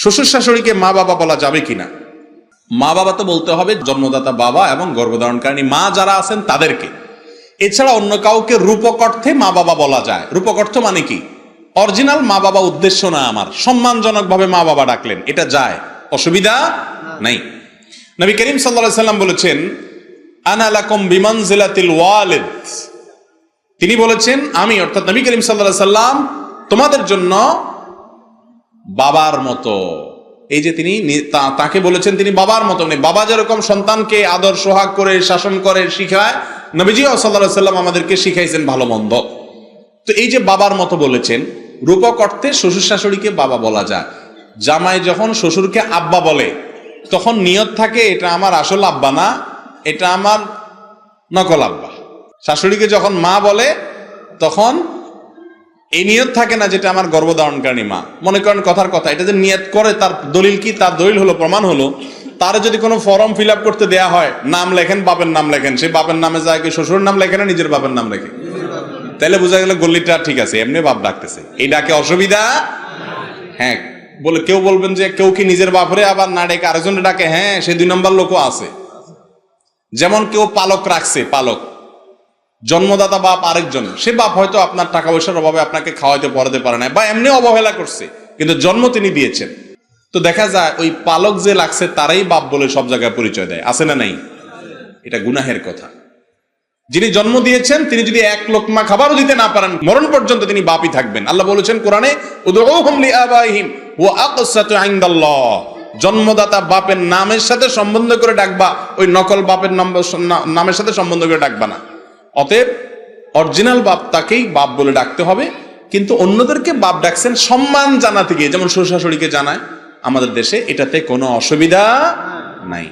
শ্বশুর শাশুড়িকে মা বাবা বলা যাবে কিনা? মা বাবা তো বলতে হবে জন্মদাতা বাবা এবং গর্ভধারণকারিণী মা যারা আছেন তাদেরকে। এছাড়া অন্য কাউকে রূপক অর্থে মা বাবা বলা যায়। রূপক অর্থ মানে কি? অরিজিনাল মা বাবা উদ্দেশ্য না, আমার সম্মানজনক ভাবে মা বাবা ডাকলেন, এটা যায়, অসুবিধা নাই। নবী করিম সাল্লাল্লাহু আলাইহি সাল্লাম বলেছেন, আনা লাকুম বিমানজিলাতিল ওয়ালিদ। তিনি বলেছেন, আমি অর্থাৎ নবী করিম সাল্লাল্লাহু আলাইহি সাল্লাম তোমাদের জন্য বাবার মতো। এই যে তিনি তাকে বলেছেন তিনি বাবার মতো, মানে বাবা যেরকম সন্তানকে আদর সোহাগ করে শাসন করে শিখায়, নবীজি সাল্লাল্লাহু আলাইহি সাল্লাম আমাদেরকে শিখাইছেন ভালো মন্দ। তো এই যে বাবার মতো বলেছেন, রূপক অর্থে শ্বশুর শাশুড়িকে বাবা বলা যায়। জামাই যখন শ্বশুরকে আব্বা বলে তখন নিয়ত থাকে এটা আমার আসল আব্বা না, এটা আমার নকল আব্বা। শাশুড়িকে যখন মা বলে তখন এই নিয়ত থাকে না যেটা আমার গর্ভধারণকারী মা। মনে করেন কথার কথা, এটা যে নিয়ত করে তার দলিল কি? তার দলিল হলো, প্রমাণ হলো, তার যদি কোনো ফর্ম ফিল আপ করতে দেয়া হয়, নাম লেখেন, বাপের নাম লেখেন, সে বাপের নামে যায় কি শ্বশুরের নাম লেখে না নিজের বাপের নাম লেখে? তাহলে বোঝা গেল গল্লিটা ঠিক আছে, এমনি বাপ ডাকতেছে, এই ডাকে অসুবিধা। হ্যাঁ, বলে কেউ বলবেন যে কেউ কি নিজের বাপরে আবার না ডেকে আরেকজনে ডাকে? হ্যাঁ, সে 2 নম্বর লোকও আছে। যেমন কেউ পালক রাখছে, পালক জন্মদাতা বাপ আরেকজন, সে বাপ হয়তো আপনার টাকা পয়সার অভাবে আপনাকে খাওয়াইতে পড়াতে পারে না, বা এমনি অবহেলা করছে, কিন্তু জন্ম তিনি দিয়েছেন। তো দেখা যায় ওই পালক যে লাগছে তারাই বাপ বলে সব জায়গায় পরিচয় দেয়, আছে না নাই? এটা গুনাহের কথা। যিনি জন্ম দিয়েছেন তিনি যদি 1 লোকমা খাবারও দিতে না পারেন, মরণ পর্যন্ত তিনি বাপই থাকবেন। আল্লাহ বলেছেন কোরআনে, উদউহুম লিআবাইহিম ওয়া আকসাতু ইনদাল্লাহ। জন্মদাতা বাপের নামের সাথে সম্বন্ধ করে ডাকবা, ওই নকল বাপের নামের সাথে সম্বন্ধ করে ডাকবা না। অতএব অরিজিনাল বাপ তাকেই বাপ বলে ডাকতে হবে। কিন্তু অন্যদেরকে বাপ ডাকছেন সম্মান জানাতে গিয়ে, যেমন শ্বশুর শাশুড়িকে জানায় আমাদের দেশে, এটাতে কোনো অসুবিধা নাই।